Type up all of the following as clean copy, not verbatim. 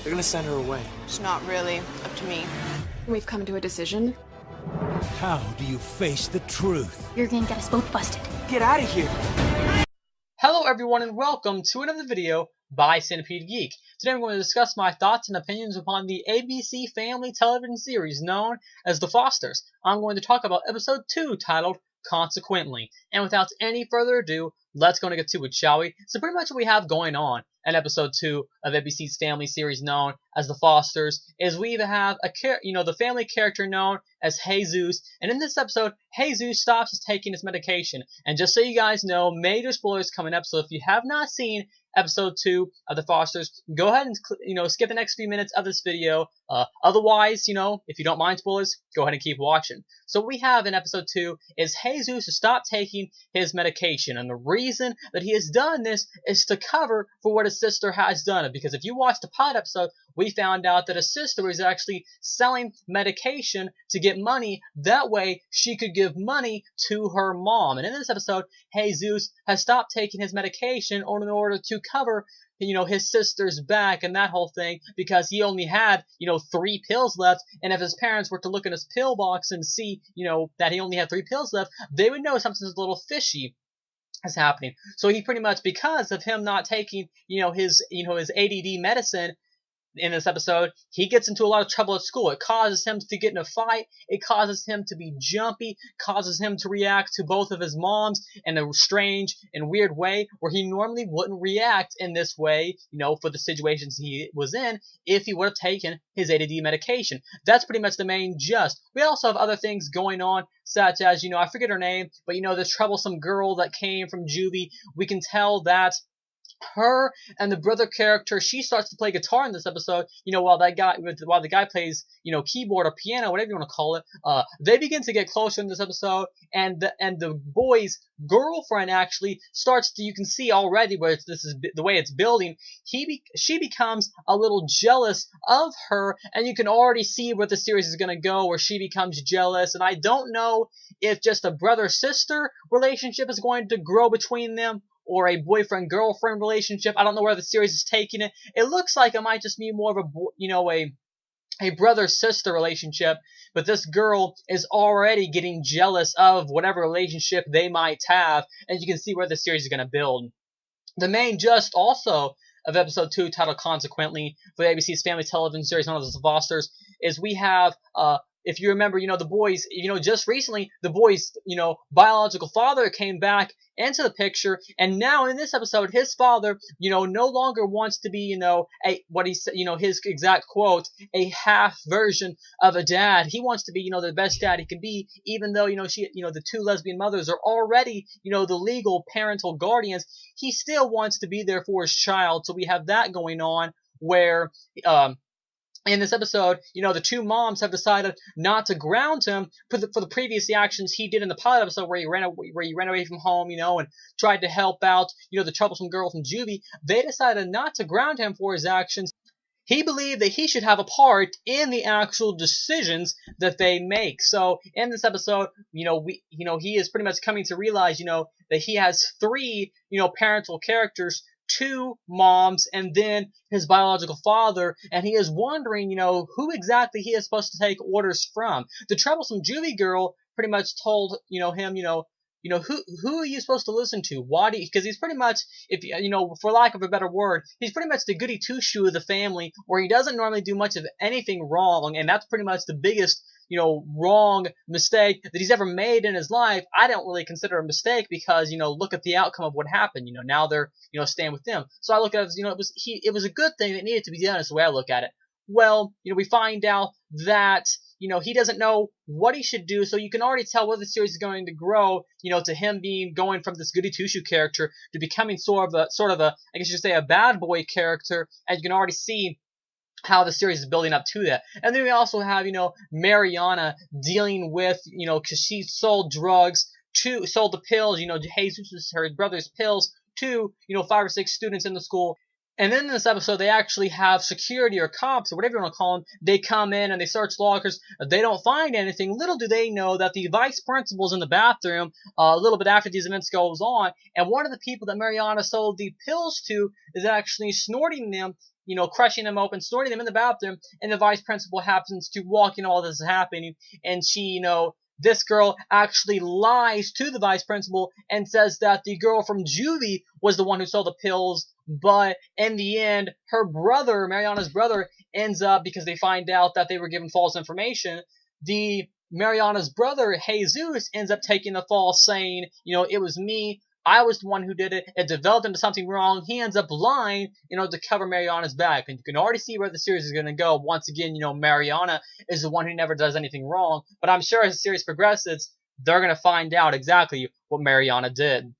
They're gonna send her away. It's not really up to me. We've come to a decision. How do you face the truth? You're gonna get us both busted. Get out of here! Hello everyone and welcome to another video by Centipede Geek. Today I'm going to discuss my thoughts and opinions upon the ABC family television series known as The Fosters. I'm going to talk about episode 2 titled Consequently. And without any further ado, let's go and get to it, shall we? So pretty much what we have going on in episode 2 of ABC's family series known as The Fosters is we have the family character known as Jesus, and in this episode, Jesus stops taking his medication. And just so you guys know, major spoilers coming up, so if you have not seen episode 2 of The Fosters, go ahead and skip the next few minutes of this video. Otherwise, if you don't mind spoilers, go ahead and keep watching. So what we have in episode 2 is Jesus to stop taking his medication, and the reason that he has done this is to cover for what his sister has done. Because if you watch the pilot episode, we found out that his sister was actually selling medication to get money. That way, she could give money to her mom. And in this episode, Jesus has stopped taking his medication in order to cover his sister's back and that whole thing, because he only had 3 pills left, and if his parents were to look in his pill box and see that he only had 3 pills left, they would know something's a little fishy is happening. So he pretty much, because of him not taking his ADD medicine in this episode, he gets into a lot of trouble at school. It causes him to get in a fight. It causes him to be jumpy, causes him to react to both of his moms in a strange and weird way where he normally wouldn't react in this way, for the situations he was in if he would have taken his ADD medication. That's pretty much the main gist. We also have other things going on, such as, I forget her name, but the troublesome girl that came from juvie. We can tell that her and the brother character, she starts to play guitar in this episode, while the guy plays, keyboard or piano, whatever you want to call it. They begin to get closer in this episode, and the boy's girlfriend actually starts to, you can see already where this is the way it's building. She becomes a little jealous of her, and you can already see where the series is going to go, where she becomes jealous. And I don't know if just a brother-sister relationship is going to grow between them, or a boyfriend-girlfriend relationship. I don't know where the series is taking it. It looks like it might just be more of a brother-sister relationship, but this girl is already getting jealous of whatever relationship they might have, and you can see where the series is going to build. The main gist also of episode 2, titled Consequently, for the ABC's family television series known as The Fosters, is we have, if you remember, the boys, just recently, the boys, biological father came back into the picture, and now in this episode, his father, no longer wants to be, what he said, his exact quote, a half version of a dad. He wants to be, the best dad he can be, even though, the 2 lesbian mothers are already, the legal parental guardians. He still wants to be there for his child. So we have that going on where, in this episode, the 2 moms have decided not to ground him for the previous actions he did in the pilot episode where he ran away from home, and tried to help out, the troublesome girl from juvie. They decided not to ground him for his actions. He believed that he should have a part in the actual decisions that they make. So in this episode, he is pretty much coming to realize, that he has 3, parental characters, 2 moms, and then his biological father, and he is wondering, who exactly he is supposed to take orders from. The troublesome juvie girl pretty much told, him, who are you supposed to listen to? Why do you, because he's pretty much, if for lack of a better word, he's pretty much the goody two-shoe of the family, where he doesn't normally do much of anything wrong, and that's pretty much the biggest wrong mistake that he's ever made in his life. I don't really consider a mistake because, look at the outcome of what happened. Now they're, staying with them. So I look at it as, it was a good thing that needed to be done is the way I look at it. Well, we find out that, he doesn't know what he should do, so you can already tell where the series is going to grow, to him going from this goody two-shoe character to becoming sort of a, I guess you should say, a bad boy character, and you can already see how the series is building up to that. And then we also have, Mariana dealing with, because she sold drugs sold the pills, Jesus, her brother's pills to, 5 or 6 students in the school. And then in this episode, they actually have security or cops or whatever you want to call them. They come in and they search lockers. They don't find anything. Little do they know that the vice principal's in the bathroom a little bit after these events goes on. And one of the people that Mariana sold the pills to is actually snorting them crushing them open, storing them in the bathroom, and the vice principal happens to walk in all this is happening, and she, this girl actually lies to the vice principal and says that the girl from juvie was the one who sold the pills, but in the end, her brother, Mariana's brother, ends up, because they find out that they were given false information, Mariana's brother, Jesus, ends up taking the fall, saying, it was me, I was the one who did it, it developed into something wrong, he ends up lying, to cover Mariana's back, and you can already see where the series is going to go. Once again, Mariana is the one who never does anything wrong, but I'm sure as the series progresses, they're going to find out exactly what Mariana did.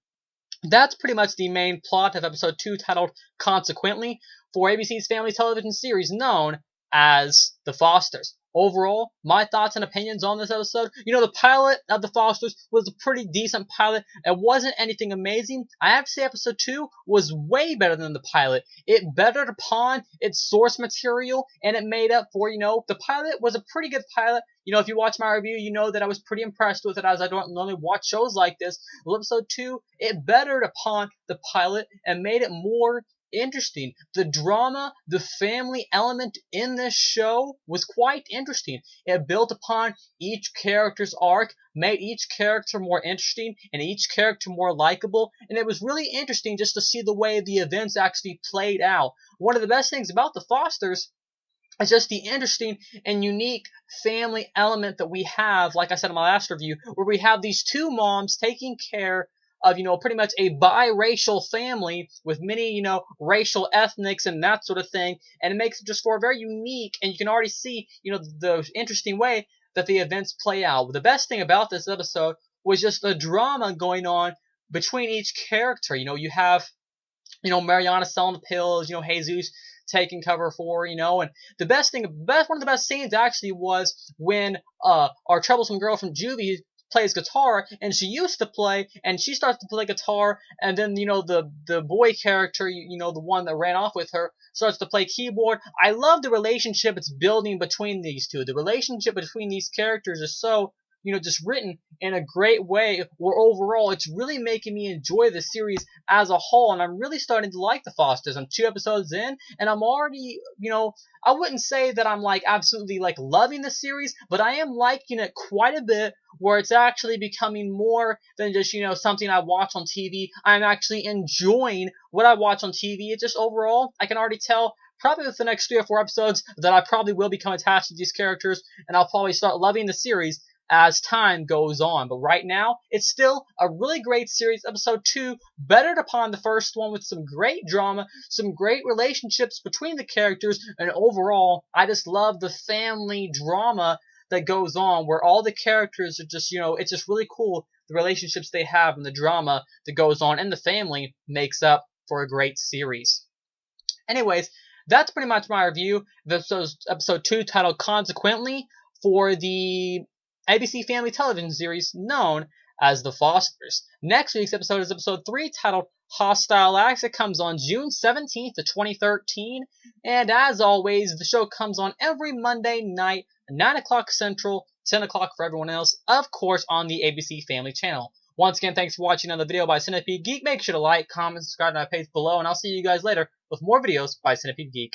That's pretty much the main plot of episode 2, titled Consequently, for ABC's family television series known as The Fosters. Overall, my thoughts and opinions on this episode, the pilot of The Fosters was a pretty decent pilot. It wasn't anything amazing. I have to say episode 2 was way better than the pilot. It bettered upon its source material, and it made up for, the pilot was a pretty good pilot. If you watch my review, you know that I was pretty impressed with it, as I don't normally watch shows like this. Well, episode 2, it bettered upon the pilot and made it more interesting. The drama, the family element in this show was quite interesting. It built upon each character's arc, made each character more interesting and each character more likable, and it was really interesting just to see the way the events actually played out. One of the best things about The Fosters is just the interesting and unique family element that we have, like I said in my last review, where we have these two moms taking care of, pretty much a biracial family with many, racial ethnics and that sort of thing. And it makes it just for a very unique, and you can already see, the interesting way that the events play out. The best thing about this episode was just the drama going on between each character. You have, Mariana selling the pills, Jesus taking cover for, and the best thing, one of the best scenes actually was when, our troublesome girl from juvie plays guitar, and she used to play, and she starts to play guitar, and then, the boy character, the one that ran off with her, starts to play keyboard. I love the relationship it's building between these two. The relationship between these characters is so, just written in a great way, where overall it's really making me enjoy the series as a whole, and I'm really starting to like The Fosters. I'm 2 episodes in, and I'm already, I wouldn't say that I'm absolutely loving the series, but I am liking it quite a bit, where it's actually becoming more than just, something I watch on TV. I'm actually enjoying what I watch on TV. It's just overall, I can already tell probably with the next 3 or 4 episodes that I probably will become attached to these characters, and I'll probably start loving the series as time goes on. But right now, it's still a really great series. Episode 2 bettered upon the first one with some great drama, some great relationships between the characters, and overall, I just love the family drama that goes on, where all the characters are just, it's just really cool, the relationships they have and the drama that goes on, and the family makes up for a great series. Anyways, that's pretty much my review of episode 2, titled Consequently, for the ABC Family television series known as The Fosters. Next week's episode is episode 3, titled Hostile Acts. It comes on June 17th of 2013, and as always, the show comes on every Monday night, 9 o'clock Central, 10 o'clock for everyone else, of course on the ABC Family channel. Once again, thanks for watching another video by Centipede Geek. Make sure to like, comment, subscribe to my page below, and I'll see you guys later with more videos by Centipede Geek.